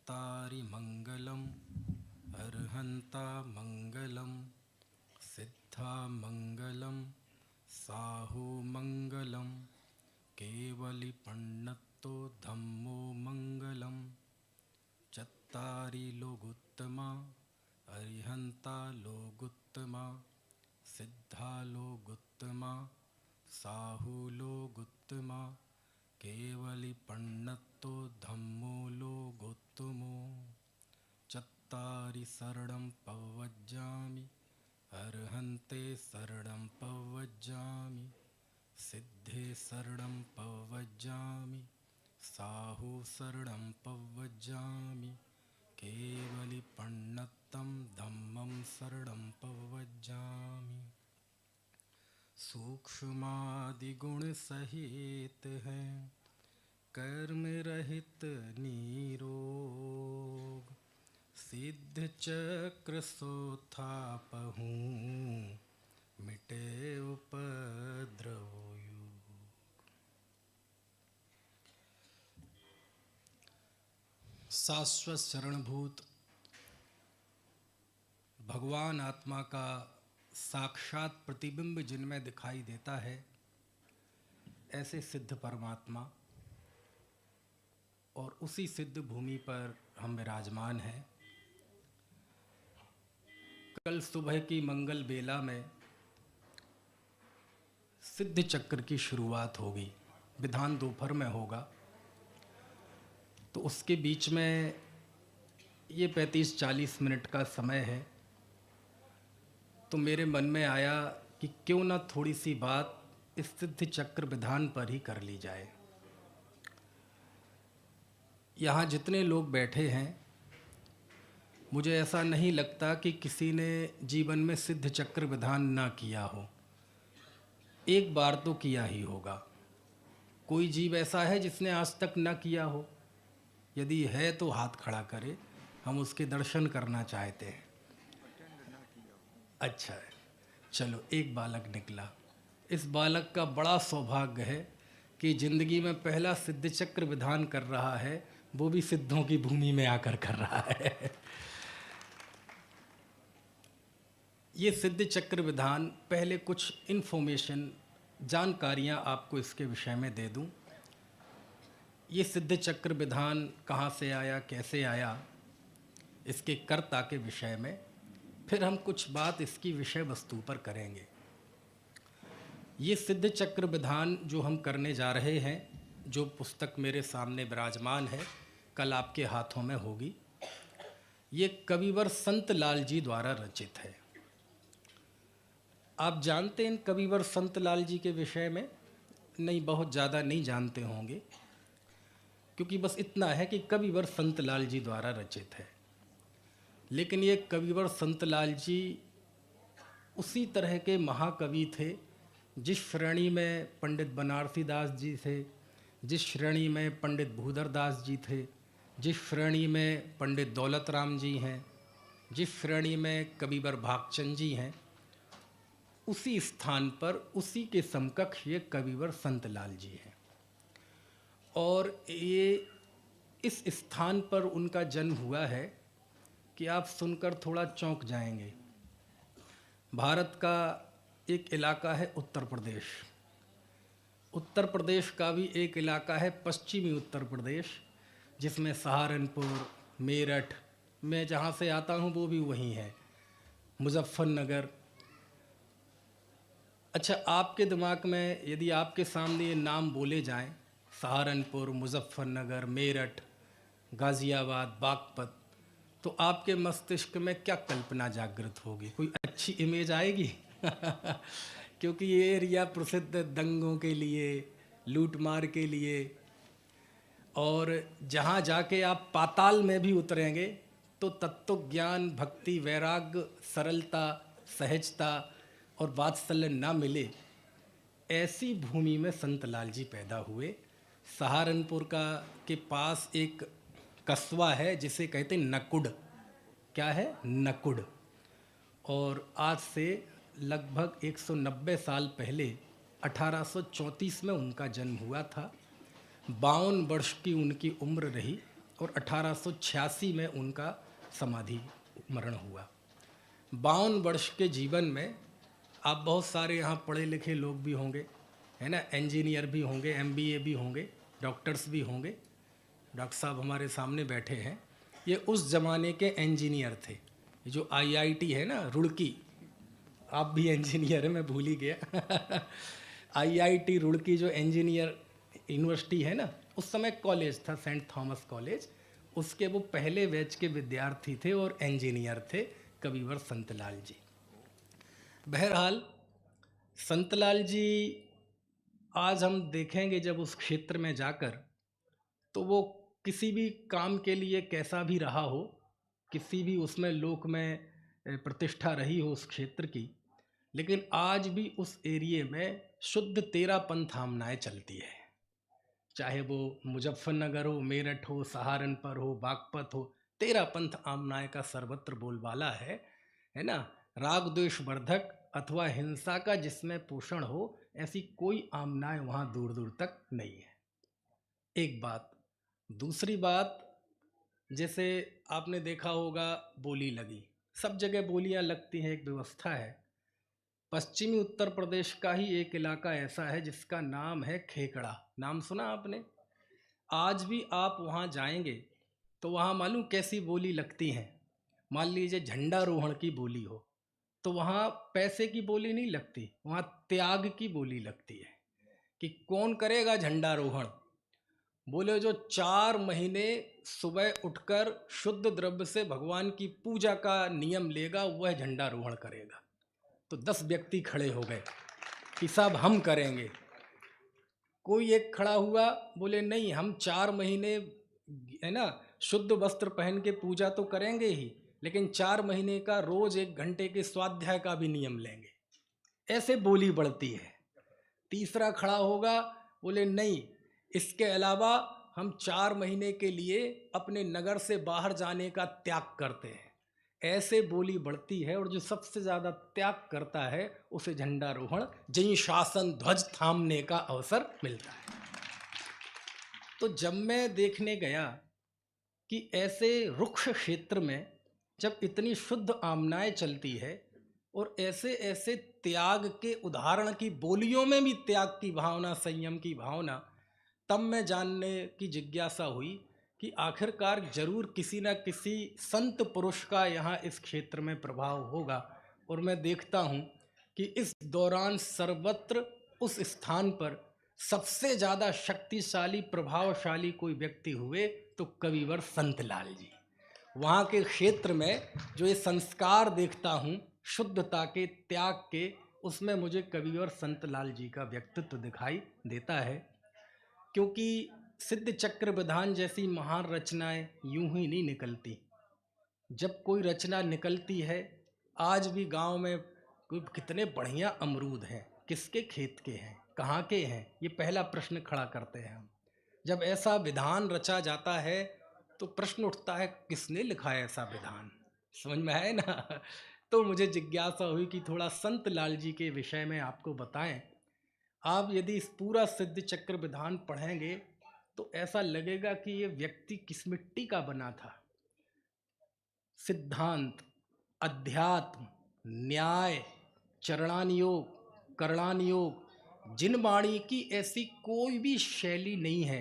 चत्तारि मङ्गलम् अर्हन्ता मङ्गलं सिद्धा मङ्गलं साहु मङ्गलं केवलिपण्णत्तो धम्मो मङ्गलं चत्तारि लोगुत्तमा अर्हन्ता लोगुत्तमा सिद्धा लोगुत्तमा साहु लोगुत्तमा केवलिपण्णत्तो धम्मो लोगोत्तमो चत्तारि शरणं पवज्जामि अर्हन्ते शरणं पवज्जामि सिद्धे शरणं पवज्जामि साहु शरणं पवज्जामि केवलिपण्णत्तं धम्मं शरणं पवज्जामि। सूक्ष्मादिगुण सहित है कर्म रहित निरोग सिद्ध चक्र सोथापहूँ मिटे उपद्रव योग। शाश्वत शरणभूत भगवान आत्मा का साक्षात प्रतिबिंब जिनमें दिखाई देता है, ऐसे सिद्ध परमात्मा और उसी सिद्ध भूमि पर हम विराजमान हैं। कल सुबह की मंगल बेला में सिद्ध चक्र की शुरुआत होगी, विधान दोपहर में होगा, तो उसके बीच में ये 35-40 मिनट का समय है। तो मेरे मन में आया कि क्यों ना थोड़ी सी बात इस सिद्ध चक्र विधान पर ही कर ली जाए। यहाँ जितने लोग बैठे हैं, मुझे ऐसा नहीं लगता कि किसी ने जीवन में सिद्ध चक्र विधान ना किया हो। एक बार तो किया ही होगा। कोई जीव ऐसा है जिसने आज तक ना किया हो? यदि है तो हाथ खड़ा करे, हम उसके दर्शन करना चाहते हैं। अच्छा है, चलो एक बालक निकला। इस बालक का बड़ा सौभाग्य है कि जिंदगी में पहला सिद्ध चक्र विधान कर रहा है, वो भी सिद्धों की भूमि में आकर कर रहा है। ये सिद्ध चक्र विधान, पहले कुछ इन्फॉर्मेशन, जानकारियाँ आपको इसके विषय में दे दूँ। ये सिद्ध चक्र विधान कहाँ से आया, कैसे आया, इसके कर्ता के विषय में फिर हम कुछ बात इसकी विषय वस्तु पर करेंगे। ये सिद्ध चक्र विधान जो हम करने जा रहे हैं, जो पुस्तक मेरे सामने विराजमान है, कल आपके हाथों में होगी। ये कविवर संत लाल जी द्वारा रचित है। आप जानते हैं कविवर संत लाल जी के विषय में? नहीं, बहुत ज़्यादा नहीं जानते होंगे, क्योंकि बस इतना है कि कविवर संत लाल जी द्वारा रचित है। लेकिन ये कविवर संत लाल जी उसी तरह के महाकवि थे जिस श्रेणी में पंडित बनारसी दास जी थे, जिस श्रेणी में पंडित भूधर दास जी थे, जिस श्रेणी में पंडित दौलत राम जी हैं, जिस श्रेणी में कविवर भागचंद जी हैं, उसी स्थान पर उसी के समकक्ष ये कविवर संत लाल जी हैं। और ये इस स्थान पर उनका जन्म हुआ है कि आप सुनकर थोड़ा चौंक जाएंगे। भारत का एक इलाका है उत्तर प्रदेश। उत्तर प्रदेश का भी एक इलाका है पश्चिमी उत्तर प्रदेश, जिसमें सहारनपुर, मेरठ, मैं जहाँ से आता हूँ वो भी वहीं है, मुजफ्फरनगर। अच्छा, आपके दिमाग में यदि आपके सामने ये नाम बोले जाएं, सहारनपुर, मुजफ्फरनगर, मेरठ, गाज़ियाबाद, बागपत, तो आपके मस्तिष्क में क्या कल्पना जागृत होगी? कोई अच्छी इमेज आएगी? क्योंकि ये एरिया प्रसिद्ध दंगों के लिए, लूटमार के लिए, और जहाँ जाके आप पाताल में भी उतरेंगे तो तत्व ज्ञान, भक्ति, वैराग्य, सरलता, सहजता और वात्सल्य ना मिले, ऐसी भूमि में संत लाल जी पैदा हुए। सहारनपुर के पास एक कस्बा है जिसे कहते हैं नकुड़। क्या है? नकुड़। और आज से लगभग 190 साल पहले 1834 में उनका जन्म हुआ था। 52 वर्ष की उनकी उम्र रही और 1886 में उनका समाधि मरण हुआ। 52 वर्ष के जीवन में आप बहुत सारे यहाँ पढ़े लिखे लोग भी होंगे, है ना, इंजीनियर भी होंगे, MBA भी होंगे, डॉक्टर्स भी होंगे। डॉक्टर साहब हमारे सामने बैठे हैं, ये उस ज़माने के इंजीनियर थे। जो IIT है ना, रुड़की, आप भी इंजीनियर हैं, मैं भूल ही गया IIT रुड़की जो इंजीनियर यूनिवर्सिटी है ना, उस समय कॉलेज था सेंट थॉमस कॉलेज, उसके वो पहले बैच के विद्यार्थी थे और इंजीनियर थे कविवर संतलाल जी। बहरहाल संतलाल जी आज हम देखेंगे जब उस क्षेत्र में जाकर, तो वो किसी भी काम के लिए कैसा भी रहा हो, किसी भी उसमें लोक में प्रतिष्ठा रही हो उस क्षेत्र की, लेकिन आज भी उस एरिए में शुद्ध 13 पंथ आमनाएँ चलती है। चाहे वो मुजफ्फरनगर हो, मेरठ हो, सहारनपुर हो, बागपत हो, 13 पंथ आमनाएँ का सर्वत्र बोलबाला है ना। राग द्वेष वर्धक अथवा हिंसा का जिसमें पोषण हो, ऐसी कोई आमनाएँ वहाँ दूर दूर तक नहीं है। एक बात। दूसरी बात, जैसे आपने देखा होगा बोली लगी, सब जगह बोलियां लगती हैं, एक व्यवस्था है। पश्चिमी उत्तर प्रदेश का ही एक इलाका ऐसा है जिसका नाम है खेकड़ा। नाम सुना आपने? आज भी आप वहाँ जाएंगे तो वहाँ मालूम कैसी बोली लगती हैं। मान लीजिए झंडारोहण की बोली हो, तो वहाँ पैसे की बोली नहीं लगती, वहाँ त्याग की बोली लगती है कि कौन करेगा झंडारोहण। बोले जो 4 महीने सुबह उठकर शुद्ध द्रव्य से भगवान की पूजा का नियम लेगा, वह झंडारोहण करेगा। तो 10 व्यक्ति खड़े हो गए कि साहब हम करेंगे। कोई एक खड़ा हुआ, बोले नहीं, हम 4 महीने है ना शुद्ध वस्त्र पहन के पूजा तो करेंगे ही, लेकिन 4 महीने का रोज 1 घंटे के स्वाध्याय का भी नियम लेंगे। ऐसे बोली बढ़ती है। तीसरा खड़ा होगा, बोले नहीं, इसके अलावा हम 4 महीने के लिए अपने नगर से बाहर जाने का त्याग करते हैं। ऐसे बोली बढ़ती है, और जो सबसे ज़्यादा त्याग करता है उसे झंडारोहण, जय शासन ध्वज थामने का अवसर मिलता है। तो जब मैं देखने गया कि ऐसे रुक्ष क्षेत्र में जब इतनी शुद्ध आमनाएँ चलती है और ऐसे ऐसे त्याग के उदाहरण की बोलियों में भी त्याग की भावना, संयम की भावना, तब मैं जानने की जिज्ञासा हुई कि आखिरकार जरूर किसी न किसी संत पुरुष का यहाँ इस क्षेत्र में प्रभाव होगा। और मैं देखता हूँ कि इस दौरान सर्वत्र उस स्थान पर सबसे ज़्यादा शक्तिशाली प्रभावशाली कोई व्यक्ति हुए तो कविवर संतलाल जी। वहाँ के क्षेत्र में जो ये संस्कार देखता हूँ शुद्धता के, त्याग के, उसमें मुझे कविवर संतलाल जी का व्यक्तित्व दिखाई देता है। क्योंकि सिद्ध चक्र विधान जैसी महान रचनाएं यूं ही नहीं निकलती। जब कोई रचना निकलती है, आज भी गांव में कितने बढ़िया अमरूद हैं, किसके खेत के हैं, कहाँ के हैं, ये पहला प्रश्न खड़ा करते हैं हम। जब ऐसा विधान रचा जाता है तो प्रश्न उठता है किसने लिखा है ऐसा विधान, समझ में आए ना। तो मुझे जिज्ञासा हुई कि थोड़ा संतलाल जी के विषय में आपको बताएं। आप यदि इस पूरा सिद्ध चक्र विधान पढ़ेंगे तो ऐसा लगेगा कि ये व्यक्ति किस मिट्टी का बना था। सिद्धांत, अध्यात्म, न्याय, चरणानुयोग, कर्णानुयोग, जिनवाणी की ऐसी कोई भी शैली नहीं है।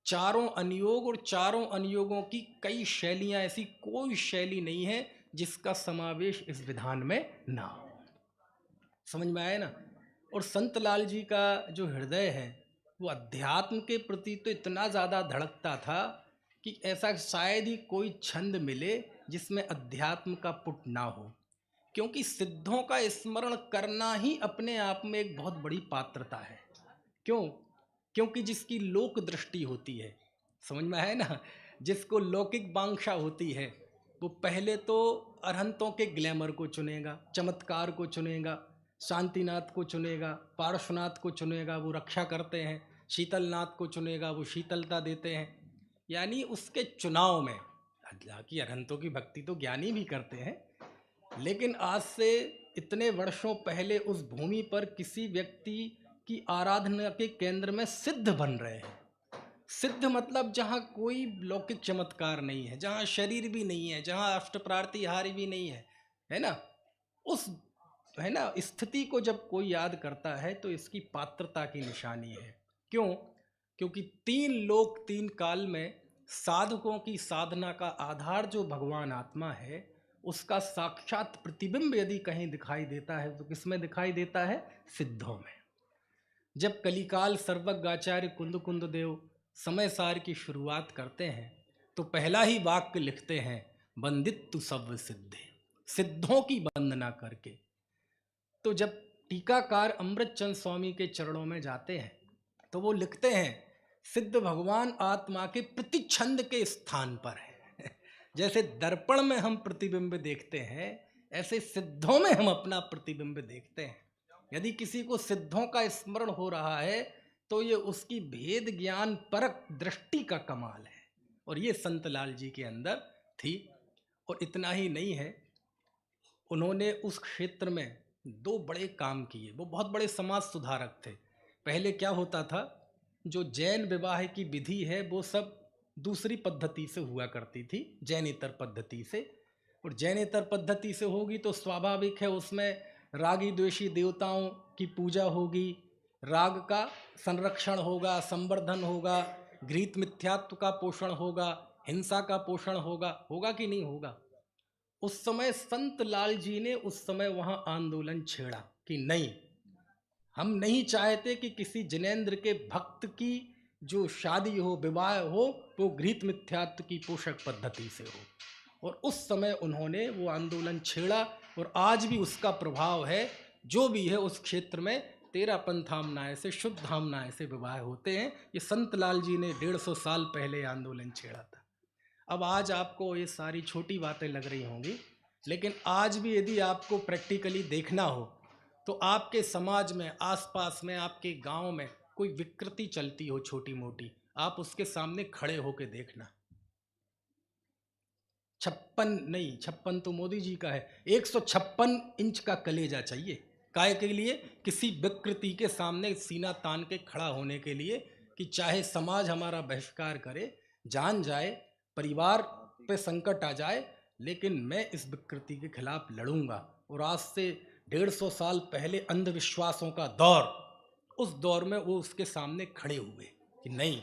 चारों अनुयोग और चारों अनुयोगों की कई शैलियां, ऐसी कोई शैली नहीं है जिसका समावेश इस विधान में ना हो। समझ में आए ना। और संतलाल जी का जो हृदय है वो अध्यात्म के प्रति तो इतना ज़्यादा धड़कता था कि ऐसा शायद ही कोई छंद मिले जिसमें अध्यात्म का पुट ना हो। क्योंकि सिद्धों का स्मरण करना ही अपने आप में एक बहुत बड़ी पात्रता है। क्यों? क्योंकि जिसकी लोक दृष्टि होती है, समझ में है ना, जिसको लौकिक वांछा होती है, वो पहले तो अरहंतों के ग्लैमर को चुनेगा, चमत्कार को चुनेगा, शांतिनाथ को चुनेगा, पार्श्वनाथ को चुनेगा, वो रक्षा करते हैं, शीतलनाथ को चुनेगा, वो शीतलता देते हैं। यानी उसके चुनाव में, हालांकि अरहंतों की भक्ति तो ज्ञानी भी करते हैं, लेकिन आज से इतने वर्षों पहले उस भूमि पर किसी व्यक्ति की आराधना के केंद्र में सिद्ध बन रहे हैं। सिद्ध मतलब जहाँ कोई लौकिक चमत्कार नहीं है, जहाँ शरीर भी नहीं है, जहाँ अष्टप्रार्तिहारी भी नहीं है ना, उस है ना स्थिति को जब कोई याद करता है तो इसकी पात्रता की निशानी है। क्यों? क्योंकि 3 लोक 3 काल में साधकों की साधना का आधार जो भगवान आत्मा है, उसका साक्षात प्रतिबिंब यदि कहीं दिखाई देता है तो किसमें दिखाई देता है? सिद्धों में। जब कलिकाल सर्वज्ञ आचार्य कुंद कुंद देव समय सार की शुरुआत करते हैं तो पहला ही वाक्य लिखते हैं, वंदितु सव्य सिद्धे, सिद्धों की वंदना करके। तो जब टीकाकार अमृतचंद स्वामी के चरणों में जाते हैं तो वो लिखते हैं, सिद्ध भगवान आत्मा के प्रतिच्छंद के स्थान पर है। जैसे दर्पण में हम प्रतिबिंब देखते हैं, ऐसे सिद्धों में हम अपना प्रतिबिंब देखते हैं। यदि किसी को सिद्धों का स्मरण हो रहा है तो ये उसकी भेद ज्ञान परक दृष्टि का कमाल है, और ये संतलाल जी के अंदर थी। और इतना ही नहीं है, उन्होंने उस क्षेत्र में 2 बड़े काम किए। वो बहुत बड़े समाज सुधारक थे। पहले क्या होता था, जो जैन विवाह की विधि है वो सब दूसरी पद्धति से हुआ करती थी, जैनेतर पद्धति से। और जैनेतर पद्धति से होगी तो स्वाभाविक है उसमें रागी द्वेषी देवताओं की पूजा होगी, राग का संरक्षण होगा, संवर्धन होगा, घृत मिथ्यात्व का पोषण होगा, हिंसा का पोषण होगा कि नहीं होगा? उस समय संत लाल जी ने उस समय वहां आंदोलन छेड़ा कि नहीं, हम नहीं चाहते कि किसी जिनेंद्र के भक्त की जो शादी हो, विवाह हो, वो घृत मिथ्यात्व की पोषक पद्धति से हो। और उस समय उन्होंने वो आंदोलन छेड़ा, और आज भी उसका प्रभाव है। जो भी है उस क्षेत्र में 13 पंथामनाएं से, शुद्ध धामनाएं से विवाह होते हैं। ये संत लाल जी ने 150 साल पहले आंदोलन छेड़ा था। अब आज आपको ये सारी छोटी बातें लग रही होंगी, लेकिन आज भी यदि आपको प्रैक्टिकली देखना हो तो आपके समाज में, आसपास में, आपके गांव में कोई विकृति चलती हो छोटी मोटी, आप उसके सामने खड़े होकर देखना। 56 तो मोदी जी का है, 156 इंच का कलेजा चाहिए। काय के लिए? किसी विकृति के सामने सीना तान के खड़ा होने के लिए, कि चाहे समाज हमारा बहिष्कार करे, जान जाए, परिवार पे संकट आ जाए, लेकिन मैं इस विकृति के खिलाफ लड़ूंगा। और आज से 150 साल पहले अंधविश्वासों का दौर, उस दौर में वो उसके सामने खड़े हुए कि नहीं,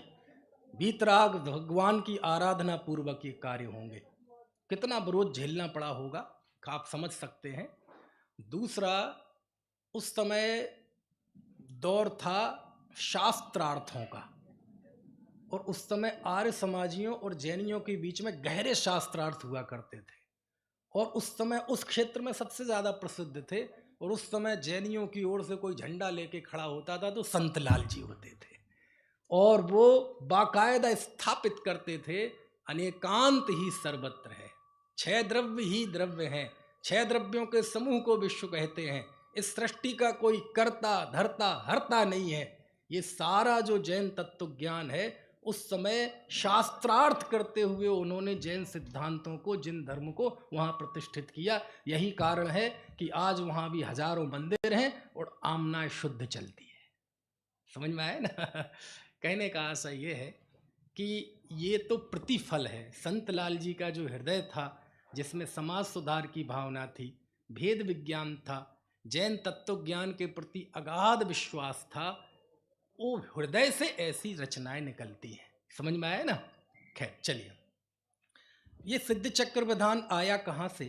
वीतराग भगवान की आराधना पूर्वक ये कार्य होंगे। कितना विरोध झेलना पड़ा होगा, आप समझ सकते हैं। दूसरा, उस समय दौर था शास्त्रार्थों का, और उस समय आर्य समाजियों और जैनियों के बीच में गहरे शास्त्रार्थ हुआ करते थे, और उस समय उस क्षेत्र में सबसे ज़्यादा प्रसिद्ध थे। और उस समय जैनियों की ओर से कोई झंडा लेके खड़ा होता था तो संतलाल जी होते थे, और वो बाकायदा स्थापित करते थे, अनेकांत ही सर्वत्र है, 6 द्रव्य ही द्रव्य हैं, 6 द्रव्यों के समूह को विश्व कहते हैं। इस सृष्टि का कोई कर्ता धर्ता हर्ता नहीं है। ये सारा जो जैन तत्व ज्ञान है, उस समय शास्त्रार्थ करते हुए उन्होंने जैन सिद्धांतों को, जिन धर्म को वहाँ प्रतिष्ठित किया। यही कारण है कि आज वहाँ भी हजारों मंदिर हैं और आमना शुद्ध चलती है। समझ में आया ना? कहने का आशा ये है कि ये तो प्रतिफल है। संत लाल जी का जो हृदय था, जिसमें समाज सुधार की भावना थी, भेद विज्ञान था, जैन तत्व ज्ञान के प्रति अगाध विश्वास था, वो हृदय से ऐसी रचनाएं निकलती हैं। समझ में आया ना? खैर चलिए, ये सिद्ध चक्र विधान आया कहाँ से?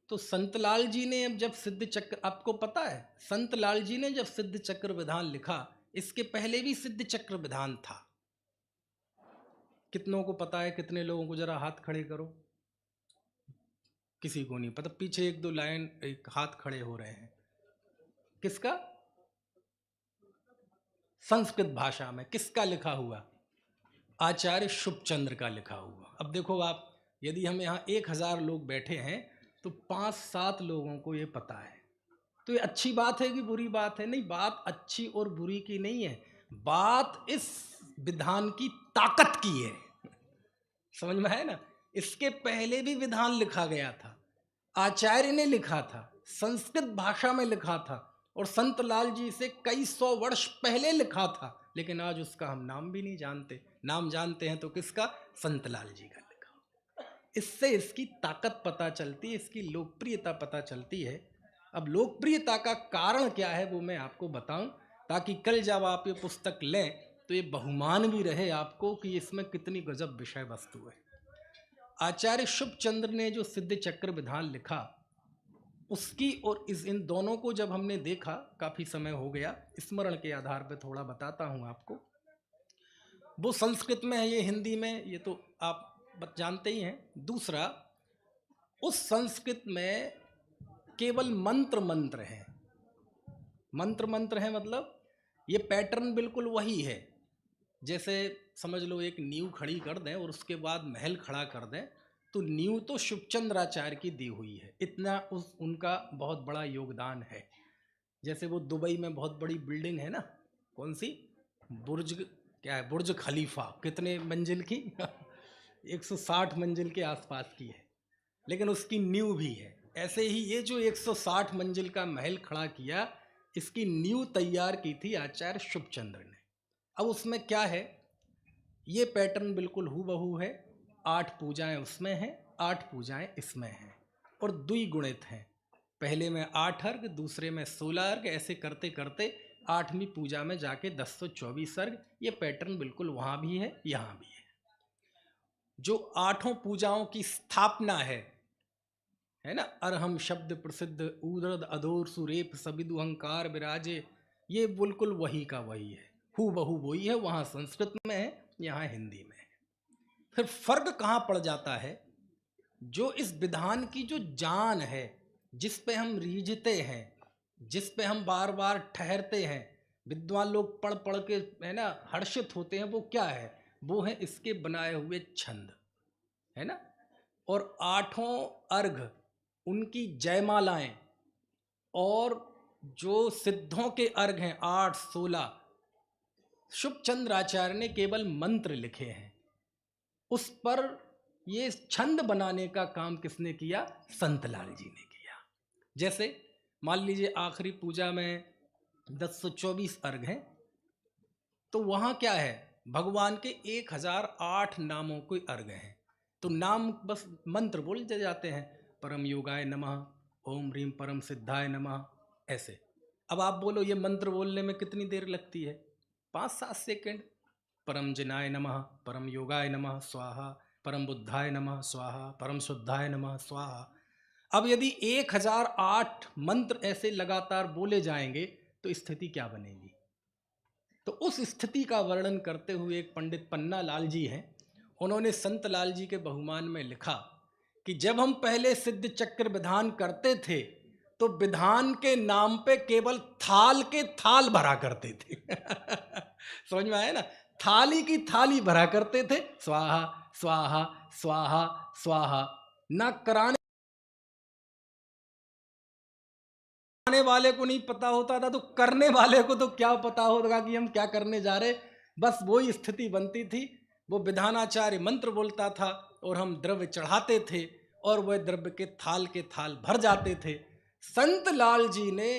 तो संत लाल जी ने जब सिद्ध चक्र, आपको पता है संत लाल जी ने जब सिद्ध चक्र विधान लिखा, इसके पहले भी सिद्ध चक्र विधान था। कितनों को पता है? कितने लोगों को, जरा हाथ खड़े करो। किसी को नहीं पता। पीछे 1-2 लाइन, एक हाथ खड़े हो रहे हैं। किसका? संस्कृत भाषा में किसका लिखा हुआ? आचार्य शुभचंद्र का लिखा हुआ। अब देखो आप, यदि हम यहाँ 1000 लोग बैठे हैं तो 5-7 लोगों को ये पता है, तो ये अच्छी बात है कि बुरी बात है? नहीं, बात अच्छी और बुरी की नहीं है, बात इस विधान की ताकत की है। समझ में है ना? इसके पहले भी विधान लिखा गया था, आचार्य ने लिखा था, संस्कृत भाषा में लिखा था, और संत लाल जी से कई 100 वर्ष पहले लिखा था, लेकिन आज उसका हम नाम भी नहीं जानते। नाम जानते हैं तो किसका? संतलाल जी का लिखा। इससे इसकी ताकत पता चलती है, इसकी लोकप्रियता पता चलती है। अब लोकप्रियता का कारण क्या है वो मैं आपको बताऊं, ताकि कल जब आप ये पुस्तक लें तो ये बहुमान भी रहे आपको कि इसमें कितनी गजब विषय वस्तु है। आचार्य शुभचंद्र ने जो सिद्ध चक्र विधान लिखा, उसकी और इन दोनों को जब हमने देखा, काफ़ी समय हो गया, स्मरण के आधार पर थोड़ा बताता हूँ आपको। वो संस्कृत में है, ये हिंदी में, ये तो आप जानते ही हैं। दूसरा, उस संस्कृत में केवल मंत्र हैं। मंत्र हैं मतलब ये पैटर्न बिल्कुल वही है। जैसे समझ लो एक नींव खड़ी कर दें और उसके बाद महल खड़ा कर दें, तो नींव तो शुभचंद्राचार्य की दी हुई है, इतना उनका बहुत बड़ा योगदान है। जैसे वो दुबई में बहुत बड़ी बिल्डिंग है ना, कौन सी, बुर्ज, क्या है, बुर्ज खलीफा, कितने मंजिल की 160 मंजिल के आसपास की है, लेकिन उसकी नींव भी है। ऐसे ही ये जो 160 मंजिल का महल खड़ा किया, इसकी नींव तैयार की थी आचार्य शुभचंद्र ने। अब उसमें क्या है, ये पैटर्न बिल्कुल हूबहू है। 8 पूजाएं उसमें हैं, 8 पूजाएं इसमें हैं, और द्विगुणित हैं। पहले में 8 अर्घ, दूसरे में 16 अर्घ, ऐसे करते करते 8वीं पूजा में जाके 1024 अर्घ। ये पैटर्न बिल्कुल वहाँ भी है, यहाँ भी है। जो 8 पूजाओं की स्थापना है ना, अरहम शब्द प्रसिद्ध ऊदर्द अधोर सुरेप सबिदु अहंकार विराजे, ये बिल्कुल वही का वही है, हूबहू वही है। वहाँ संस्कृत में है, यहाँ हिंदी में है। फिर फर्क कहाँ पड़ जाता है, जो इस विधान की जो जान है, जिस पे हम रीझते हैं, जिस पे हम बार बार ठहरते हैं, विद्वान लोग पढ़ पढ़ के है ना हर्षित होते हैं, वो क्या है, वो है इसके बनाए हुए छंद, है ना। और 8 अर्घ, उनकी जयमालाएं, और जो सिद्धों के अर्घ हैं 8, 16, शुभचंद्राचार्य ने केवल मंत्र लिखे हैं। उस पर ये छंद बनाने का काम किसने किया? संतलाल जी ने किया। जैसे मान लीजिए आखिरी पूजा में 1024 अर्घ हैं, तो वहाँ क्या है, भगवान के 1008 नामों के अर्घ हैं। तो नाम बस मंत्र बोलते जाते हैं, परम योगाय नमः, ओम ह्रीम परम सिद्धाय नमः, ऐसे। अब आप बोलो ये मंत्र बोलने में कितनी देर लगती है? 5-7 सेकंड। परम जिनाय नमः, परम योगाय नमः स्वाहा, परम बुद्धाय नमः स्वाहा, परम शुद्धाय नमः स्वाहा। अब यदि 1008 मंत्र ऐसे लगातार बोले जाएंगे तो स्थिति क्या बनेगी? तो उस स्थिति का वर्णन करते हुए एक पंडित पन्ना लाल जी हैं, उन्होंने संत लाल जी के बहुमान में लिखा कि जब हम पहले सिद्ध चक्र विधान करते थे तो विधान के नाम पे केवल थाल के थाल भरा करते थे समझ में आया ना, थाली की थाली भरा करते थे, स्वाहा स्वाहा स्वाहा स्वाहा। ना कराने वाले को नहीं पता होता था, तो करने वाले को तो क्या पता होगा कि हम क्या करने जा रहे। बस वही स्थिति बनती थी। वो विधानाचार्य मंत्र बोलता था और हम द्रव्य चढ़ाते थे, और वह द्रव्य के थाल भर जाते थे। संत लाल जी ने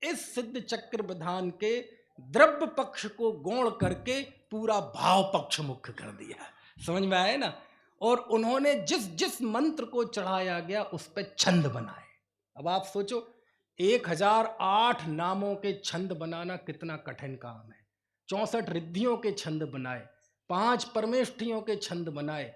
इस सिद्ध चक्र विधान के द्रव्य पक्ष को गौण करके पूरा भाव पक्ष मुख्य कर दिया। समझ में आए ना। और उन्होंने जिस जिस मंत्र को चढ़ाया गया उस पर छंद बनाए। अब आप सोचो 1008 नामों के छंद बनाना कितना कठिन काम है। 64 रिद्धियों के छंद बनाए, 5 परमेष्ठियों के छंद बनाए,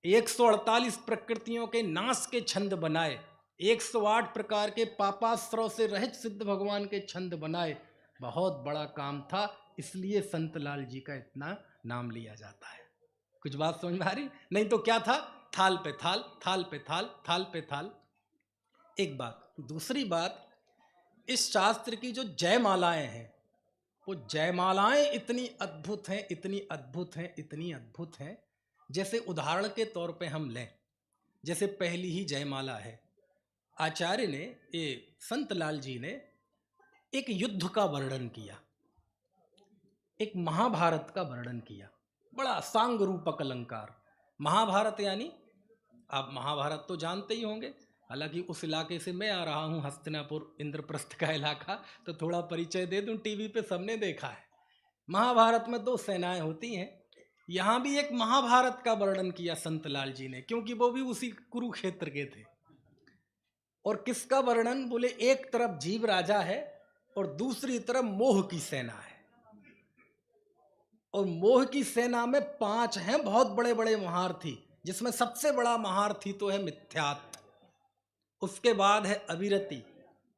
148 प्रकृतियों के नाश के छंद बनाए, 108 प्रकार के पापाश्रव से रहित सिद्ध भगवान के छंद बनाए। बहुत बड़ा काम था, इसलिए संत लाल जी का इतना नाम लिया जाता है। कुछ बात समझ में आ रही? नहीं तो क्या था, थाल पे थाल, थाल पे थाल, थाल पे थाल। एक बात। दूसरी बात, इस शास्त्र की जो जयमालाएं हैं, वो जयमालाएं इतनी अद्भुत हैं, इतनी अद्भुत हैं, इतनी अद्भुत हैं। जैसे उदाहरण के तौर पे हम लें, जैसे पहली ही जयमाला है, आचार्य ने, ये संत लाल जी ने एक युद्ध का वर्णन किया, एक महाभारत का वर्णन किया, बड़ा सांग रूपक अलंकार। महाभारत यानी, आप महाभारत तो जानते ही होंगे, हालांकि उस इलाके से मैं आ रहा हूँ, हस्तिनापुर इंद्रप्रस्थ का इलाका, तो थोड़ा परिचय दे दूं। टीवी पे सबने देखा है महाभारत में दो सेनाएं होती हैं, यहाँ भी एक महाभारत का वर्णन किया संत लाल जी ने, क्योंकि वो भी उसी कुरुक्षेत्र के थे। और किसका वर्णन? बोले एक तरफ जीव राजा है और दूसरी तरफ मोह की सेना है। और मोह की सेना में 5 हैं बहुत बड़े बड़े महारथी, जिसमें सबसे बड़ा महारथी तो है मिथ्यात्व, उसके बाद है अविरति,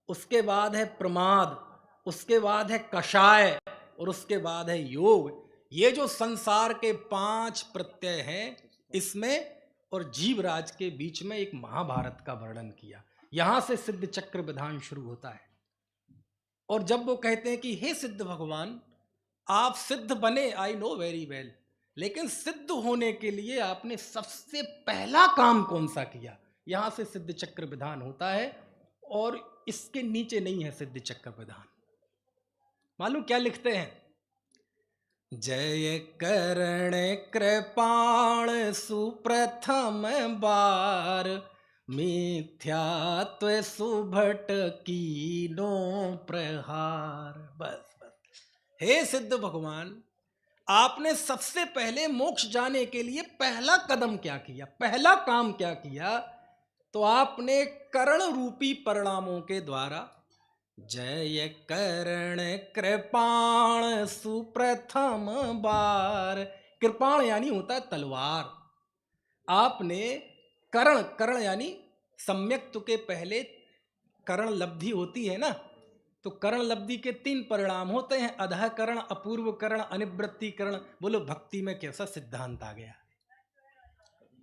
उसके बाद है प्रमाद, उसके बाद है कषाय और उसके बाद है योग। ये जो संसार के 5 प्रत्यय हैं, इसमें और जीवराज के बीच में एक महाभारत का वर्णन किया। यहां से सिद्ध चक्र विधान शुरू होता है। और जब वो कहते हैं कि हे सिद्ध भगवान, आप सिद्ध बने, आई नो वेरी वेल, लेकिन सिद्ध होने के लिए आपने सबसे पहला काम कौन सा किया? यहां से सिद्ध चक्र विधान होता है। और इसके नीचे नहीं है सिद्ध चक्र विधान। मालूम क्या लिखते हैं? जय करण कृपाण सुप्रथम बार, मिथ्यात्व सुभट कीनो प्रहार। बस बस। हे सिद्ध भगवान, आपने सबसे पहले मोक्ष जाने के लिए पहला कदम क्या किया, पहला काम क्या किया? तो आपने करण रूपी परिणामों के द्वारा, जय करण कृपाण सुप्रथम बार, कृपाण यानी होता है तलवार। आपने करण, करण यानी सम्यक्त्व के पहले करण लब्धि होती है ना, तो करण लब्धि के 3 परिणाम होते हैं, अधः करण, अपूर्व करण, अनिवृत्ति करण। बोलो भक्ति में कैसा सिद्धांत आ गया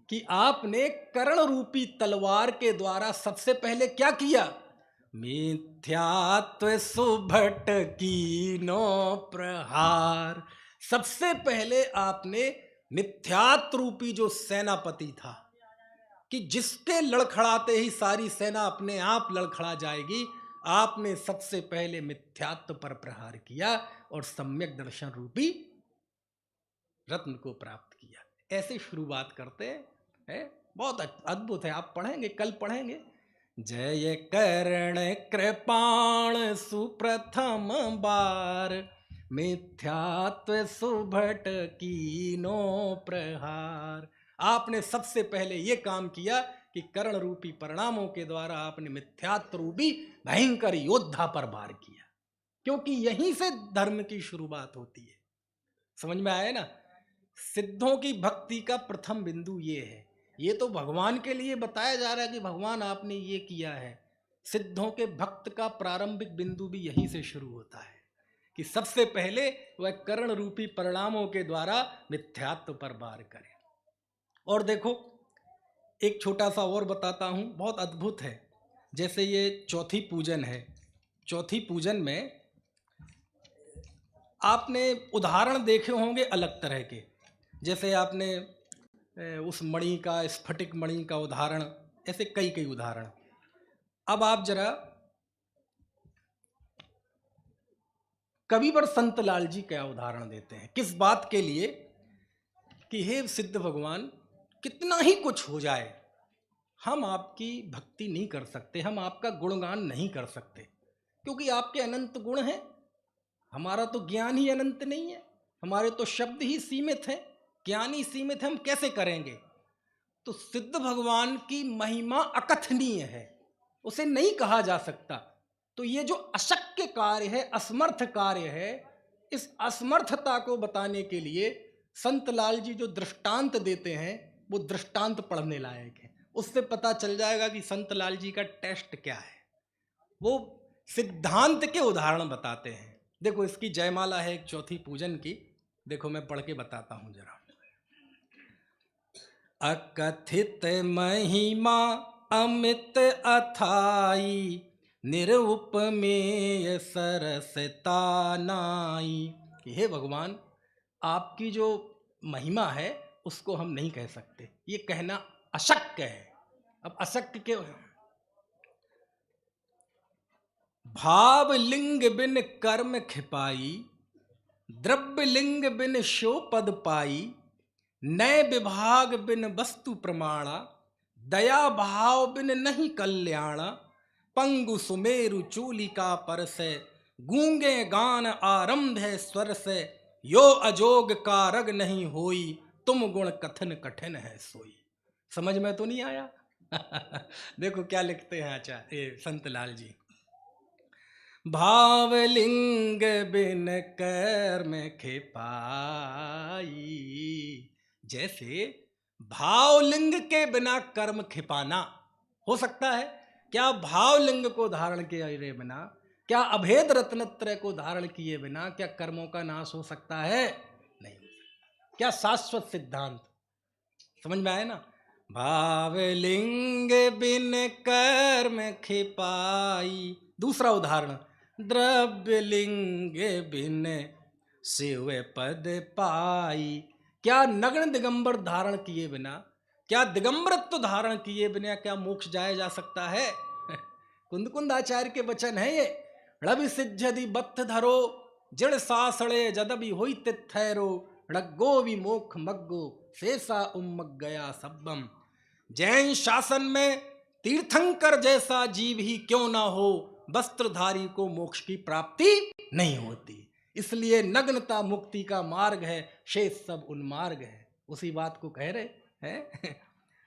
कि आपने करण रूपी तलवार के द्वारा सबसे पहले क्या किया? मिथ्यात्व सुभट कीनो प्रहार। सबसे पहले आपने मिथ्यात्व रूपी जो सेनापति था, कि जिसके लड़खड़ाते ही सारी सेना अपने आप लड़खड़ा जाएगी, आपने सबसे पहले मिथ्यात्व पर प्रहार किया और सम्यक दर्शन रूपी रत्न को प्राप्त किया। ऐसे शुरुआत करते हैं, बहुत अद्भुत है। आप पढ़ेंगे, कल पढ़ेंगे। जय कर्ण कृपाण सुप्रथम बार, मिथ्यात्व सुभट कीनो प्रहार। आपने सबसे पहले ये काम किया कि कर्ण रूपी परिणामों के द्वारा आपने मिथ्यात्व रूपी भयंकर योद्धा पर वार किया, क्योंकि यहीं से धर्म की शुरुआत होती है। समझ में आया ना? सिद्धों की भक्ति का प्रथम बिंदु ये है। ये तो भगवान के लिए बताया जा रहा है कि भगवान आपने ये किया है। सिद्धों के भक्त का प्रारंभिक बिंदु भी यहीं से शुरू होता है कि सबसे पहले वह कर्ण रूपी परिणामों के द्वारा मिथ्यात्व पर वार करें। और देखो, एक छोटा सा और बताता हूँ, बहुत अद्भुत है। जैसे ये चौथी पूजन है, चौथी पूजन में आपने उदाहरण देखे होंगे अलग तरह के। जैसे आपने उस मणि का, स्फटिक मणि का उदाहरण, ऐसे कई कई उदाहरण। अब आप जरा कविवर संत लाल जी क्या उदाहरण देते हैं, किस बात के लिए? कि हे सिद्ध भगवान, कितना ही कुछ हो जाए, हम आपकी भक्ति नहीं कर सकते, हम आपका गुणगान नहीं कर सकते, क्योंकि आपके अनंत गुण हैं। हमारा तो ज्ञान ही अनंत नहीं है, हमारे तो शब्द ही सीमित हैं, ज्ञान ही सीमित है, हम कैसे करेंगे? तो सिद्ध भगवान की महिमा अकथनीय है, उसे नहीं कहा जा सकता। तो ये जो अशक्य कार्य है, असमर्थ कार्य है, इस असमर्थता को बताने के लिए संत लाल जी जो दृष्टांत देते हैं, वो दृष्टांत पढ़ने लायक है। उससे पता चल जाएगा कि संत लाल जी का टेस्ट क्या है। वो सिद्धांत के उदाहरण बताते हैं। देखो, इसकी जयमाला है एक चौथी पूजन की, देखो मैं पढ़ के बताता हूं जरा। अकथित महिमा अमित अथाई, निरुपमेय सरसता नाई। हे भगवान, आपकी जो महिमा है उसको हम नहीं कह सकते, ये कहना अशक्य है। अब अशक्य के भाव लिंग बिन कर्म खिपाई, द्रव्य लिंग बिन शो पद पाई, नय विभाग बिन वस्तु प्रमाणा, दया भाव बिन नहीं कल्याणा, पंगु सुमेरु चूलिका पर से, गूंगे गान आरंभ है स्वर से, यो अजोग कारग नहीं होई, तुम गुण कथन कठिन है सोई। समझ में तो नहीं आया? देखो क्या लिखते हैं आचार्य संत लाल जी। भावलिंग बिन कर्म खिपाई। जैसे भावलिंग के बिना कर्म खिपाना हो सकता है क्या? भावलिंग को धारण किए बिना, क्या अभेद रत्नत्रय को धारण किए बिना क्या कर्मों का नाश हो सकता है? नहीं। क्या शाश्वत सिद्धांत समझ में आए ना? भावलिंग बिन कर्म खिपाई। दूसरा उदाहरण, द्रव्यलिंग बिन शिव पद पाई। क्या नग्न दिगंबर धारण किए बिना, क्या दिगंबरत्व धारण किए बिना क्या मोक्ष जाया जा सकता है? कुंद आचार्य के वचन है ये। ड़बि सिद्धि बत्थ धरो, जड़ सासड़े जदबि होई तिथैरो, ड़ग्गो विमोख मग्गो शेषा उम्मग गया सब्बम। जैन शासन में तीर्थंकर जैसा जीव ही क्यों ना हो, वस्त्रधारी को मोक्ष की प्राप्ति नहीं होती। इसलिए नग्नता मुक्ति का मार्ग है, शेष सब उन्मार्ग है। उसी बात को कह रहे हैं।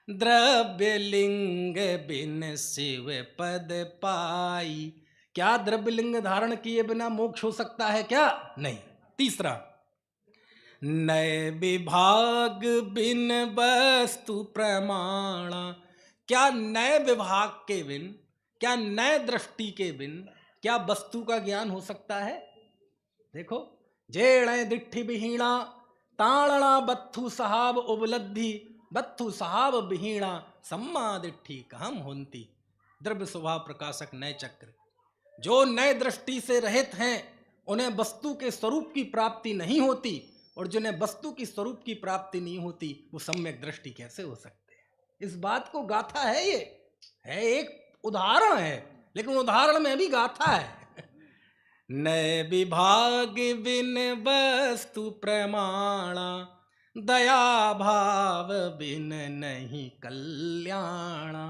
द्रव्यलिंग बिन शिव पद पाई। क्या द्रव्यलिंग धारण किए बिना मोक्ष हो सकता है क्या? नहीं। तीसरा, नए विभाग बिन वस्तु प्रमाणा। क्या नए विभाग के बिन, क्या नए दृष्टि के बिन क्या वस्तु का ज्ञान हो सकता है? देखो, जेड़ दिट्ठी विहीणा ताणना बत्थु सहाब उपलब्धि, बत्थु सहाब विहीणा सम्मा दिट्ठी कहम होंती। द्रव्य स्वभाव प्रकाशक नए चक्र। जो नए दृष्टि से रहित हैं उन्हें वस्तु के स्वरूप की प्राप्ति नहीं होती, और जिन्हें वस्तु की स्वरूप की प्राप्ति नहीं होती वो सम्यक दृष्टि कैसे हो सकते हैं? इस बात को गाथा है, ये है एक उदाहरण है, लेकिन उदाहरण में भी गाथा है। नए विभाग बिन वस्तु प्रमाणा, दया भाव बिन नहीं कल्याणा।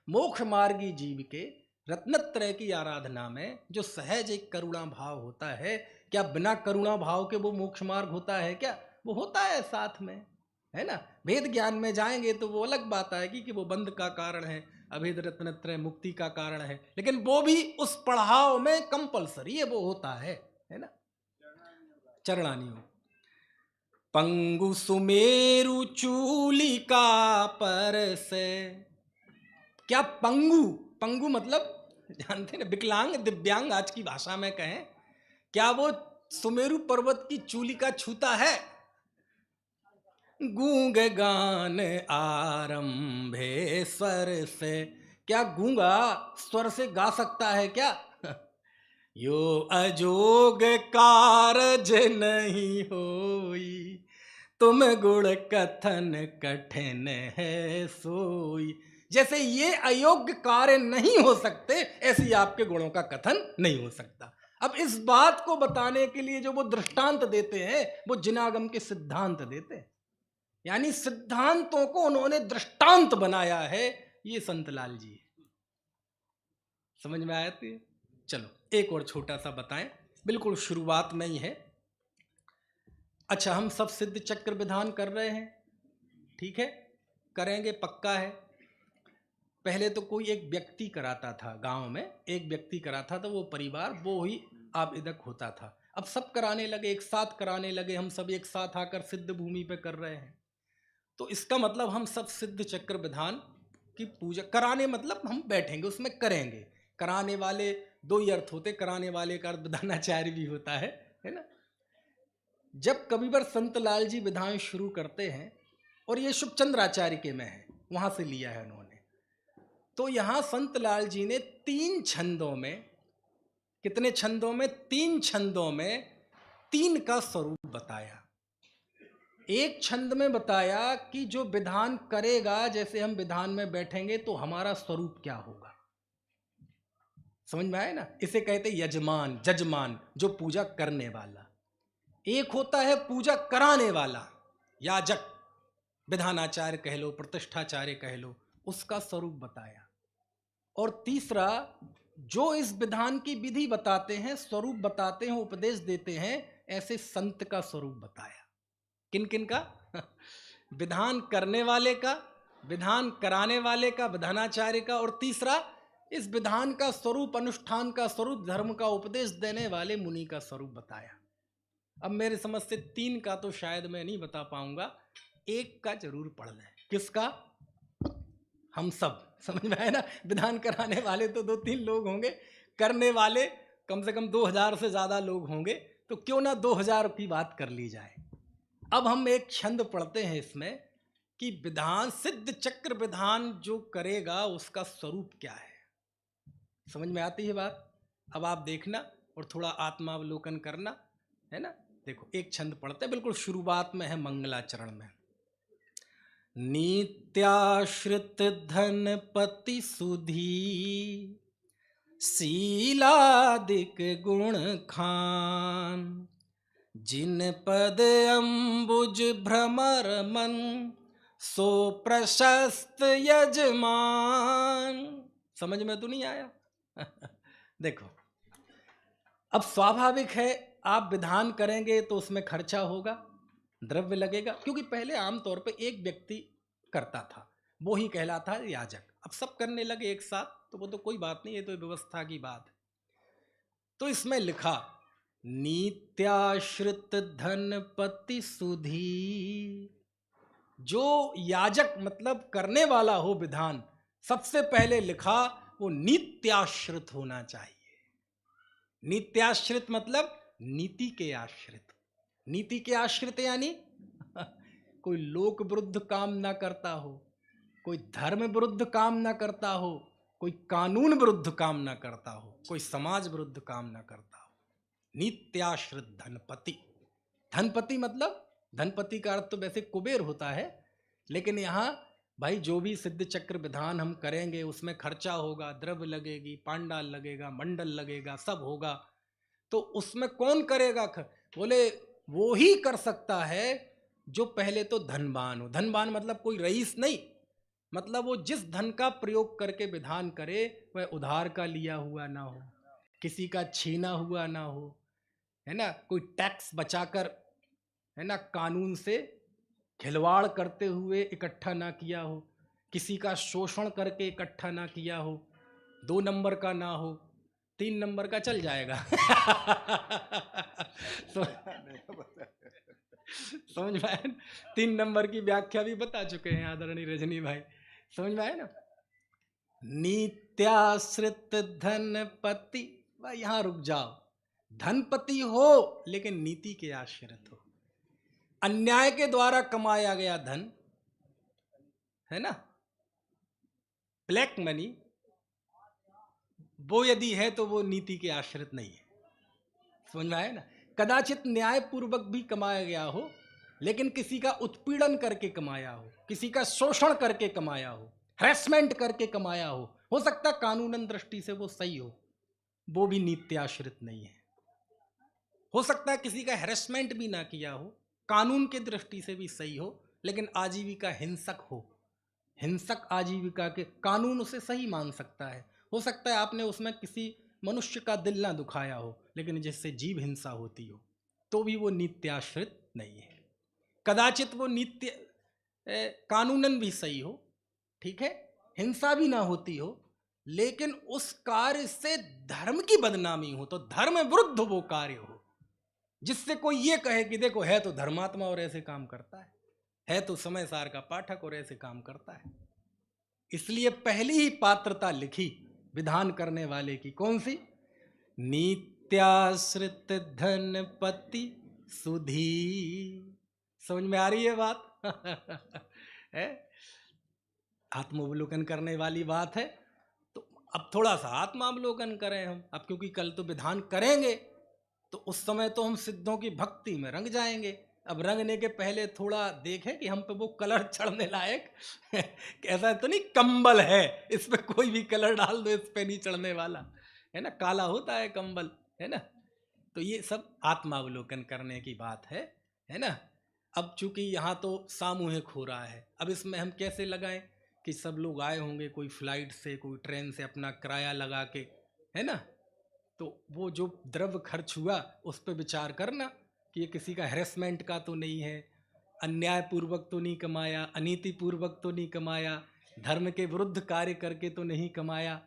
मोक्ष मार्गी जीव के रत्नत्रय की आराधना में जो सहज एक करुणा भाव होता है, क्या बिना करुणा भाव के वो मोक्ष मार्ग होता है क्या? वो होता है साथ में, है ना? भेद ज्ञान में जाएंगे तो वो अलग बात आएगी कि वो बंध का कारण है, अभेद रत्नत्रय मुक्ति का कारण है, लेकिन वो भी उस पढ़ाव में कंपलसरी है, वो होता है ना? चरणानियों। पंगु सुमेरु चूलिका पर से। क्या पंगु, पंगु मतलब जानते हैं विकलांग दिव्यांग, आज की भाषा में कहें, क्या वो सुमेरु पर्वत की चूलिका छूता है? गूंग गान आरंभे स्वर से। क्या गूंगा स्वर से गा सकता है क्या? यो अजोग कारज नहीं होई, तुम गुण कथन कठिन है सोई। जैसे ये अयोग्य कार्य नहीं हो सकते, ऐसे ही आपके गुणों का कथन नहीं हो सकता। अब इस बात को बताने के लिए जो वो दृष्टांत देते हैं, वो जिनागम के सिद्धांत देते हैं, यानी सिद्धांतों को उन्होंने दृष्टांत बनाया है। ये संत लाल जी, समझ में आया? चलो एक और छोटा सा बताएं, बिल्कुल शुरुआत में ही है। अच्छा, हम सब सिद्ध चक्र विधान कर रहे हैं, ठीक है, करेंगे, पक्का है। पहले तो कोई एक व्यक्ति कराता था, गांव में एक व्यक्ति कराता था, वो परिवार वो ही आवेदक होता था। अब सब कराने लगे, एक साथ कराने लगे, हम सब एक साथ आकर सिद्ध भूमि पे कर रहे हैं। तो इसका मतलब हम सब सिद्ध चक्र विधान की पूजा कराने, मतलब हम बैठेंगे उसमें करेंगे। कराने वाले दो ही अर्थ होते, कराने वाले का अर्थ विधानाचार्य भी होता है ना? जब कविवर संत लाल जी विधान शुरू करते हैं, और ये शुभचंद्राचार्य के में है, वहां से लिया है उन्होंने, तो यहां संत लाल जी ने 3 छंदों में, कितने छंदों में? 3 छंदों में 3 का स्वरूप बताया। एक छंद में बताया कि जो विधान करेगा, जैसे हम विधान में बैठेंगे तो हमारा स्वरूप क्या होगा। समझ में आए ना? इसे कहते यजमान, जजमान, जो पूजा करने वाला। एक होता है पूजा कराने वाला, याजक, विधानाचार्य कह लो, प्रतिष्ठाचार्य कह लो, उसका स्वरूप बताया। और तीसरा, जो इस विधान की विधि बताते हैं, स्वरूप बताते हैं, उपदेश देते हैं, ऐसे संत का स्वरूप बताया। किन किन का? विधान करने वाले का, विधान कराने वाले का, विधानाचार्य का, और तीसरा इस विधान का स्वरूप, अनुष्ठान का स्वरूप, धर्म का उपदेश देने वाले मुनि का स्वरूप बताया। अब मेरे समझ से 3 का तो शायद मैं नहीं बता पाऊंगा, 1 का जरूर पढ़ लें। किसका? हम सब। समझ में आया ना? विधान कराने वाले तो 2-3 लोग होंगे, करने वाले कम से कम 2000 से ज्यादा लोग होंगे, तो क्यों ना 2000 की बात कर ली जाए। अब हम एक छंद पढ़ते हैं इसमें कि विधान, सिद्ध चक्र विधान जो करेगा उसका स्वरूप क्या है। समझ में आती है बात? अब आप देखना और थोड़ा आत्मावलोकन करना, है ना। देखो एक छंद पढ़ते हैं, बिल्कुल शुरुआत में है मंगलाचरण में। नित्याश्रित धनपति सुधी, शीलादिक गुण खान, जिन पद अम्बुज भ्रमर मन, सो प्रशस्त यजमान। समझ में तो नहीं आया? देखो, अब स्वाभाविक है आप विधान करेंगे तो उसमें खर्चा होगा, द्रव्य लगेगा, क्योंकि पहले आमतौर पे एक व्यक्ति करता था, वो ही कहलाता है याजक। अब सब करने लगे एक साथ, तो वो तो कोई बात नहीं, ये तो व्यवस्था की बात है। तो इसमें लिखा नित्याश्रित धनपति सुधी। जो याजक मतलब करने वाला हो विधान, सबसे पहले लिखा वो नित्याश्रित होना चाहिए। नित्याश्रित मतलब नीति के आश्रित। नीति के आश्रित यानी कोई लोक विरुद्ध काम ना करता हो, कोई धर्म विरुद्ध काम ना करता हो, कोई कानून विरुद्ध काम ना करता हो, कोई समाज विरुद्ध काम ना करता हो। नित्याश्रित धनपति। धनपति मतलब, धनपति का अर्थ तो वैसे कुबेर होता है, लेकिन यहाँ भाई जो भी सिद्ध चक्र विधान हम करेंगे उसमें खर्चा होगा, द्रव्य लगेगी, पांडाल लगेगा, मंडल लगेगा, सब होगा। तो उसमें कौन करेगा? बोले वो ही कर सकता है जो पहले तो धनवान हो। धनवान मतलब कोई रईस नहीं, मतलब वो जिस धन का प्रयोग करके विधान करे वह उधार का लिया हुआ ना हो, किसी का छीना हुआ ना हो, है ना, कोई टैक्स बचाकर, है ना, कानून से खिलवाड़ करते हुए इकट्ठा ना किया हो, किसी का शोषण करके इकट्ठा ना किया हो, 2 नंबर का ना हो, 3 नंबर का चल जाएगा। समझ में आया? 3 नंबर की व्याख्या भी बता चुके हैं आदरणीय रजनी भाई। समझ में आया ना? नित्याश्रित धनपति, भाई यहां रुक जाओ। धनपति हो लेकिन नीति के आश्रित हो। अन्याय के द्वारा कमाया गया धन, है ना, ब्लैक मनी, वो यदि है तो वो नीति के आश्रित नहीं है। समझ में आया ना? कदाचित न्यायपूर्वक भी कमाया गया हो, लेकिन किसी का उत्पीड़न करके कमाया हो, किसी का शोषण करके कमाया हो, हैरेसमेंट करके कमाया हो सकता है कानूनन दृष्टि से वो सही हो, वो भी नीत्याश्रित नहीं है। हो सकता है किसी का हैरेसमेंट भी ना किया हो, कानून के दृष्टि से भी सही हो, लेकिन आजीविका हिंसक हो, हिंसक आजीविका के कानून उसे सही मान सकता है। हो सकता है आपने उसमें किसी मनुष्य का दिल ना दुखाया हो, लेकिन जिससे जीव हिंसा होती हो, तो भी वो नित्याश्रित नहीं है। कदाचित वो नित्य कानूनन भी सही हो, ठीक है, हिंसा भी ना होती हो, लेकिन उस कार्य से धर्म की बदनामी हो, तो धर्म विरुद्ध वो कार्य हो, जिससे कोई ये कहे कि देखो है तो धर्मात्मा और ऐसे काम करता है तो समय सार का पाठक और ऐसे काम करता है। इसलिए पहली ही पात्रता लिखी विधान करने वाले की, कौन सी? नित्याश्रित धनपति सुधी। समझ में आ रही है बात? है? आत्मावलोकन करने वाली बात है। तो अब थोड़ा सा आत्मावलोकन करें हम, अब क्योंकि कल तो विधान करेंगे, तो उस समय तो हम सिद्धों की भक्ति में रंग जाएंगे। अब रंगने के पहले थोड़ा देखें कि हम पे वो कलर चढ़ने लायक ऐसा तो नहीं कंबल है इस पे कोई भी कलर डाल दो इस पे नहीं चढ़ने वाला, है ना, काला होता है कंबल, है ना। तो ये सब आत्मावलोकन करने की बात है ना। अब चूंकि यहाँ तो सामूहिक हो रहा है, अब इसमें हम कैसे लगाएं कि सब लोग आए होंगे, कोई फ्लाइट से, कोई ट्रेन से अपना किराया लगा के, है ना, तो वो जो द्रव्य खर्च हुआ उस पर विचार करना कि ये किसी का हैरेसमेंट का तो नहीं है, अन्यायपूर्वक तो नहीं कमाया, अनीतिपूर्वक तो नहीं कमाया, धर्म के विरुद्ध कार्य करके तो नहीं कमाया।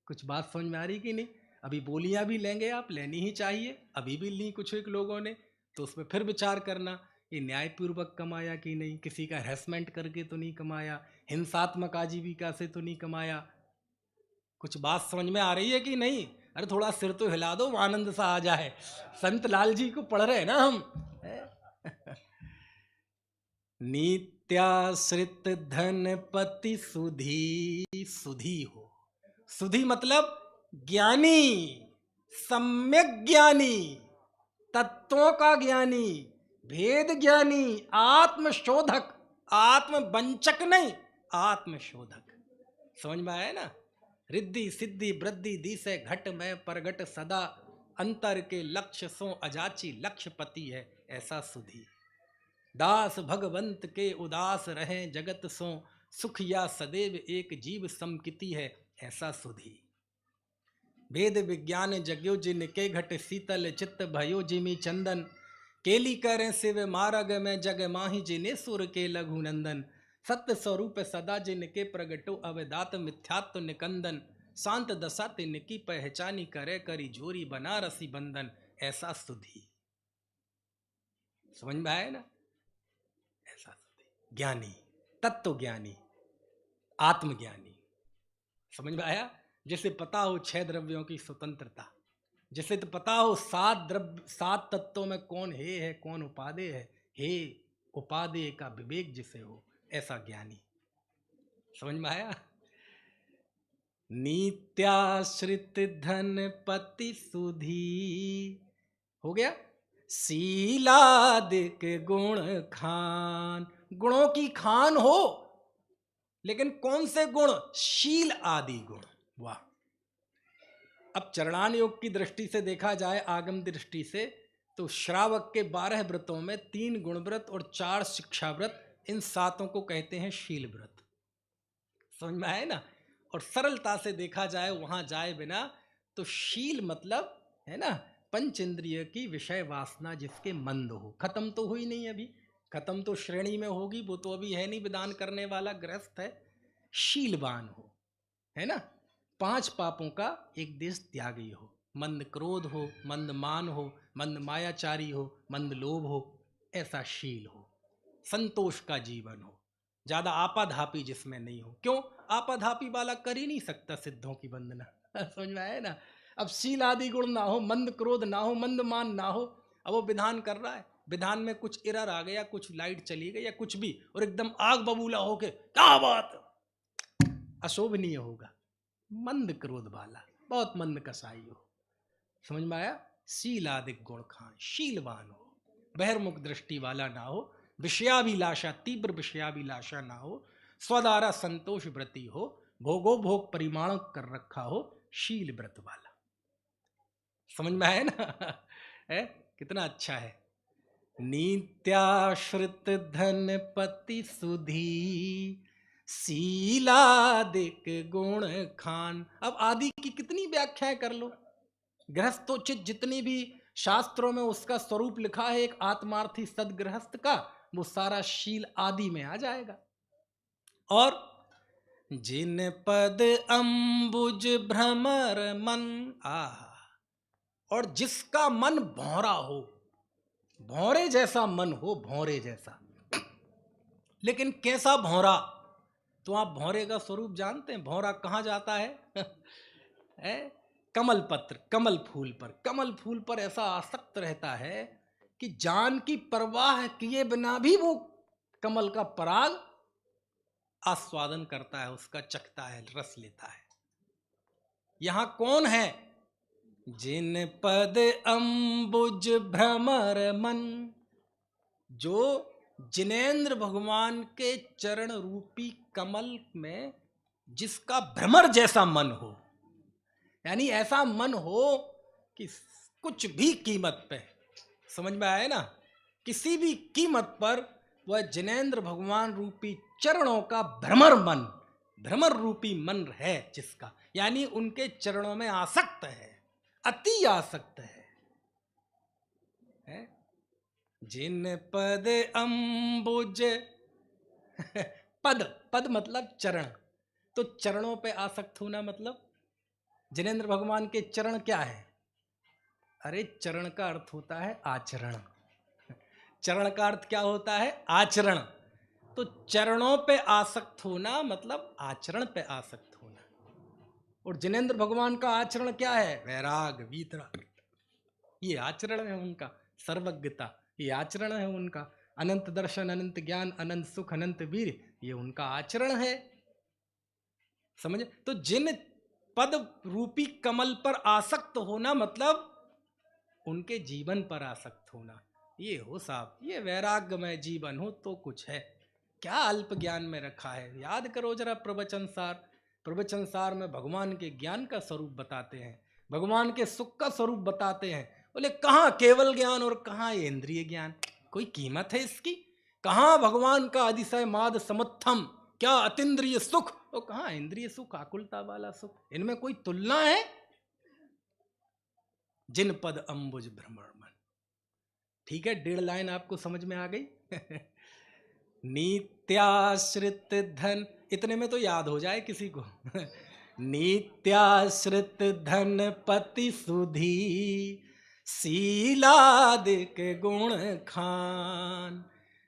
कुछ बात समझ में आ रही कि नहीं? अभी बोलियां भी लेंगे आप, लेनी ही चाहिए, अभी भी ली कुछ एक लोगों ने, तो उसमें फिर विचार करना ये न्यायपूर्वक कमाया कि नहीं, किसी का हैरेसमेंट करके तो नहीं कमाया, हिंसात्मक आजीविका से तो नहीं कमाया। कुछ बात समझ में आ रही है कि नहीं? अरे थोड़ा सिर तो हिला दो, आनंद सा आ जाए। संत लाल जी को पढ़ रहे हैं ना हम। नित्याश्रित धनपति सुधी, सुधी हो, सुधी मतलब ज्ञानी, सम्यक ज्ञानी, तत्वों का ज्ञानी, भेद ज्ञानी, आत्मशोधक, आत्मवंचक नहीं, आत्मशोधक। समझ में आया ना? रिद्धि सिद्धि वृद्धि दिसे घट में प्रगट सदा, अंतर के लक्ष्य सो अजाची लक्ष्यपति है ऐसा सुधी। दास भगवंत के उदास रहे जगत सो, सुख या सदैव एक जीव समकिति है ऐसा सुधी। वेद विज्ञान जग्यो जिनके घट शीतल चित्त भयो जिमी चंदन, केली करें शिव मार्ग में जग माही जिने सुर के लघु नंदन, सत्य स्वरूप सदा जिनके प्रगटो अवदात मिथ्यात्व निकंदन, शांत दशा तिनकी पहचानी करे करी जोरी बनारसी बंधन ऐसा सुधी। समझ में आया ना? ऐसा सुधी ज्ञानी, तत्व ज्ञानी, आत्मज्ञानी। समझ में आया? जैसे पता हो 6 द्रव्यों की स्वतंत्रता, जैसे तो पता हो 7 तत्वों में कौन है कौन उपादेय है, हे उपादेय का विवेक जिसे हो, ऐसा ज्ञानी। समझ में आया? नित्याश्रित धनपति सुधी हो गया। शीलादिक गुण खान, गुणों की खान हो, लेकिन कौन से गुण? शील आदि गुण। वाह! अब चरणान योग की दृष्टि से देखा जाए, आगम दृष्टि से, तो श्रावक के 12 व्रतों में 3 गुण व्रत और 4 शिक्षा व्रत, इन 7 को कहते हैं शील व्रत। समझ में आए ना? और सरलता से देखा जाए, वहां जाए बिना, तो शील मतलब है ना, पंच इंद्रिय की विषय वासना जिसके मंद हो, खत्म तो हुई नहीं अभी, खत्म तो श्रेणी में होगी, वो तो अभी है नहीं, विधान करने वाला गृहस्थ है। शीलवान हो, है ना, 5 पापों का एक देश त्यागी हो, मंद क्रोध हो, मंद मान हो, मंद मायाचारी हो, मंद लोभ हो, ऐसा शील हो। संतोष का जीवन हो, ज्यादा आपाधापी जिसमें नहीं हो। क्यों? आपाधापी वाला कर ही नहीं सकता सिद्धों की वंदना। समझ में आया ना? अब शील आदि गुण ना हो, मंद क्रोध ना हो, मंद मान ना हो, अब वो विधान कर रहा है, विधान में कुछ एरर आ गया, कुछ लाइट चली गई या कुछ भी, और एकदम आग बबूला होके क्या बात, अशोभनीय होगा। मंद क्रोध वाला, बहुत मंद कसाई हो। समझ में आया? शीलादिक गुण खान, शीलवान हो, बहिर्मुख दृष्टि वाला ना हो, विषयाभिलाषा, तीव्र विषयाभिलाषा ना हो, स्वद्वारा संतोष व्रती हो, भोगो भोग परिमाण कर रखा हो, शील व्रत वाला। समझ में आया ना? है कितना अच्छा है। नित्याश्रित धनपति सुधी, शीलादिक गुण खान। अब आदि की कितनी व्याख्याएं कर लो, गृहस्थोचित जितनी भी शास्त्रों में उसका स्वरूप लिखा है एक आत्मार्थी सदगृहस्थ का, वो सारा शील आदि में आ जाएगा। और जिन पद अंबुज भ्रमर मन, और जिसका मन भौरा हो, भौरे जैसा मन हो, भौरे जैसा। लेकिन कैसा भौरा? तो आप भौरे का स्वरूप जानते हैं? भौरा कहाँ जाता है? कमल पत्र, कमल फूल पर, कमल फूल पर ऐसा आसक्त रहता है कि जान की परवाह किए बिना भी वो कमल का पराग आस्वादन करता है, उसका चखता है, रस लेता है। यहां कौन है? जिन पद अंबुज भ्रमर मन, जो जिनेंद्र भगवान के चरण रूपी कमल में जिसका भ्रमर जैसा मन हो, यानी ऐसा मन हो कि कुछ भी कीमत पे, समझ में आए ना, किसी भी कीमत पर वह जिनेंद्र भगवान रूपी चरणों का भ्रमर मन, भ्रमर रूपी मन है जिसका, यानी उनके चरणों में आसक्त है, अति आसक्त है? जिन पद अम्बुज पद, पद मतलब चरण, तो चरणों पे आसक्त होना मतलब जिनेंद्र भगवान के चरण क्या है? अरे चरण का अर्थ होता है आचरण। चरण का अर्थ क्या होता है? आचरण। तो चरणों पे आसक्त होना मतलब आचरण पे आसक्त होना। और जिनेंद्र भगवान का आचरण क्या है? वैराग, वीतराग, ये आचरण है उनका। सर्वज्ञता, ये आचरण है उनका। अनंत दर्शन, अनंत ज्ञान, अनंत सुख, अनंत वीर, ये उनका आचरण है। समझे? तो जिन पद रूपी कमल पर आसक्त होना मतलब उनके जीवन पर आसक्त होना। ये हो साहब, ये वैराग्यमय जीवन हो तो कुछ है। क्या अल्प ज्ञान में रखा है? याद करो जरा प्रवचन सार। प्रवचन सार में भगवान के ज्ञान का स्वरूप बताते हैं, भगवान के सुख का स्वरूप बताते हैं। बोले कहाँ केवल ज्ञान और कहाँ ये इंद्रिय ज्ञान? कोई कीमत है इसकी? कहाँ भगवान का अतिशय माद समुत्थम, क्या अतीन्द्रिय सुख, और कहाँ इंद्रिय सुख, आकुलता वाला सुख? इनमें कोई तुलना है? जिन पद अंबुज भ्रमर मन। ठीक है, 1.5 लाइन आपको समझ में आ गई। नित्याश्रित धन, इतने में तो याद हो जाए किसी को। नित्याश्रित धन पति सुधी, शीलादिक गुण खान।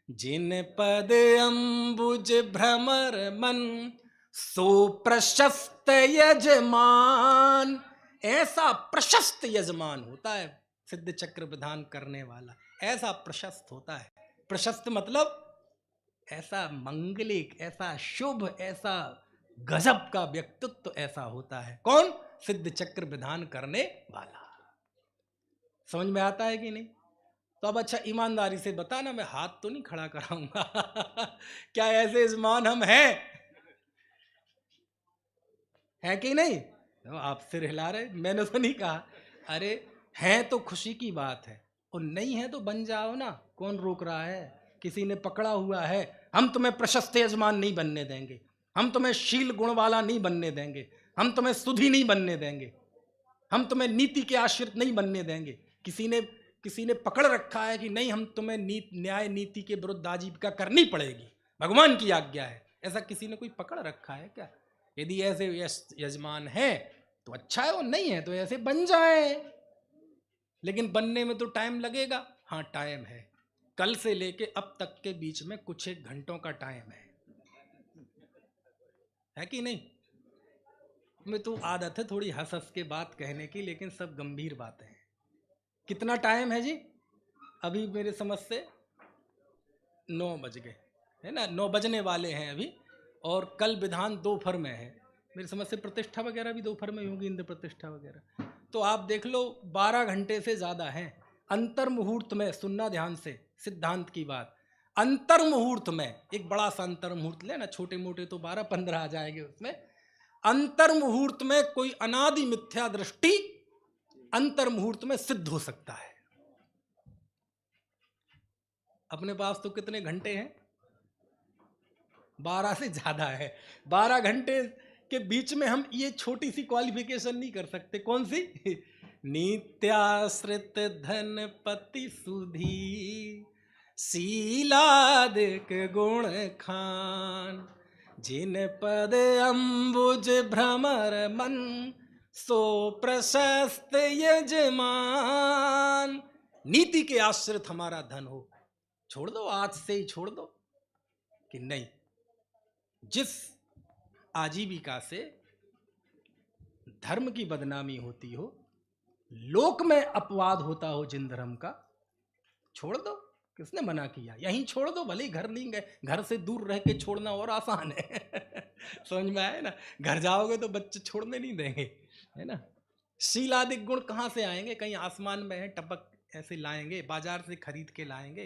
जिन पद अंबुज भ्रमर मन, सो प्रशस्त यजमान। ऐसा प्रशस्त यजमान होता है सिद्ध चक्र विधान करने वाला, ऐसा प्रशस्त होता है। प्रशस्त मतलब ऐसा मंगलिक, ऐसा शुभ, ऐसा गजब का व्यक्तित्व ऐसा होता है। कौन? सिद्ध चक्र विधान करने वाला। समझ में आता है कि नहीं? तो अब अच्छा ईमानदारी से बताना, मैं हाथ तो नहीं खड़ा कराऊंगा। क्या ऐसे यजमान हम हैं? है कि नहीं? तो आप सिर हिला रहे, मैंने तो नहीं कहा। अरे हैं तो खुशी की बात है, और नहीं है तो बन जाओ ना, कौन रोक रहा है? किसी ने पकड़ा हुआ है, हम तुम्हें प्रशस्त यजमान नहीं बनने देंगे, हम तुम्हें शील गुण वाला नहीं बनने देंगे, हम तुम्हें सुधी नहीं बनने देंगे, हम तुम्हें नीति के आश्रित नहीं बनने देंगे। किसी ने पकड़ रखा है कि नहीं, हम तुम्हें न्याय नीति के विरुद्ध आजीविका करनी पड़ेगी, भगवान की आज्ञा है, ऐसा किसी ने कोई पकड़ रखा है क्या? यदि ऐसे यजमान है तो अच्छा है, और नहीं है तो ऐसे बन जाए। लेकिन बनने में तो टाइम लगेगा। हाँ टाइम है, कल से लेके अब तक के बीच में कुछ एक घंटों का टाइम है कि नहीं? मैं तो आदत है थोड़ी हंस हंस के बात कहने की, लेकिन सब गंभीर बातें हैं। कितना टाइम है जी? अभी मेरे समझ से 9 बज गए, है ना, 9 बजने वाले हैं अभी। और कल विधान दोपहर में है, मेरी समझ से प्रतिष्ठा वगैरह भी दोपहर में होगी, इंद्र प्रतिष्ठा वगैरह। तो आप देख लो 12 घंटे से ज़्यादा हैं। अंतर मुहूर्त में, सुनना ध्यान से, सिद्धांत की बात, अंतर मुहूर्त में, एक बड़ा सा अंतर मुहूर्त लेना, छोटे मोटे तो 12-15 आ जाएंगे उसमें। अंतर मुहूर्त में कोई अनादि मिथ्या दृष्टि अंतर मुहूर्त में सिद्ध हो सकता है। अपने पास तो कितने घंटे हैं? 12 से ज्यादा है। 12 घंटे के बीच में हम ये छोटी सी क्वालिफिकेशन नहीं कर सकते। कौन सी? नित्याश्रित धन पति सुधी, शीलादिक गुण खान। जिन पद अंबुज भ्रमर मन, सो प्रशस्त यजमान। नीति के आश्रित हमारा धन हो। छोड़ दो, आज से ही छोड़ दो कि नहीं, जिस आजीविका से धर्म की बदनामी होती हो, लोक में अपवाद होता हो जिन धर्म का, छोड़ दो। किसने मना किया? यहीं छोड़ दो, भले ही घर नहीं गए, घर से दूर रह के छोड़ना और आसान है। समझ में आए ना? घर जाओगे तो बच्चे छोड़ने नहीं देंगे, है ना। शीलादिक गुण कहाँ से आएंगे? कहीं आसमान में है टपक ऐसे लाएंगे, बाजार से खरीद के लाएंगे?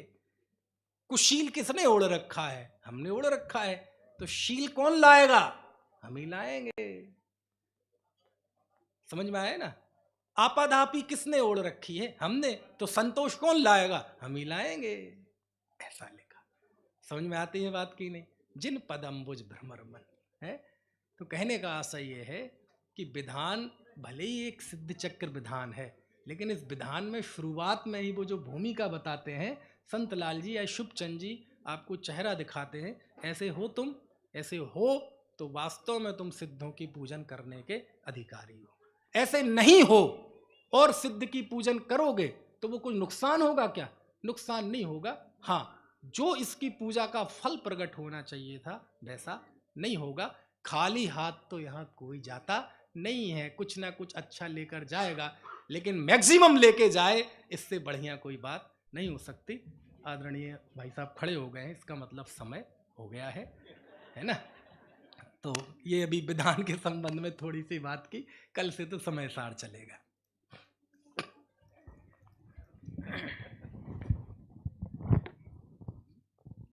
कुशील किसने ओढ़ रखा है? हमने ओढ़ रखा है। तो शील कौन लाएगा? हम ही लाएंगे। समझ में आया ना? आपाधापी किसने ओढ़ रखी है? हमने। तो संतोष कौन लाएगा? हम ही लाएंगे। ऐसा लिखा। समझ में आती है बात की नहीं? जिन पदम्बुज भ्रमर मन है। तो कहने का आशय ये है कि विधान भले ही एक सिद्ध चक्र विधान है, लेकिन इस विधान में शुरुआत में ही वो जो भूमिका बताते हैं, संत लाल जी या शुभचंद जी आपको चेहरा दिखाते हैं, ऐसे हो तुम, ऐसे हो तो वास्तव में तुम सिद्धों की पूजन करने के अधिकारी हो। ऐसे नहीं हो और सिद्ध की पूजन करोगे तो वो कोई नुकसान होगा क्या? नुकसान नहीं होगा। हाँ, जो इसकी पूजा का फल प्रकट होना चाहिए था वैसा नहीं होगा। खाली हाथ तो यहाँ कोई जाता नहीं है, कुछ ना कुछ अच्छा लेकर जाएगा, लेकिन मैक्सिमम लेके जाए, इससे बढ़िया कोई बात नहीं हो सकती। आदरणीय भाई साहब खड़े हो गए हैं, इसका मतलब समय हो गया है ना। तो ये अभी विधान के संबंध में थोड़ी सी बात की, कल से तो समय सार चलेगा।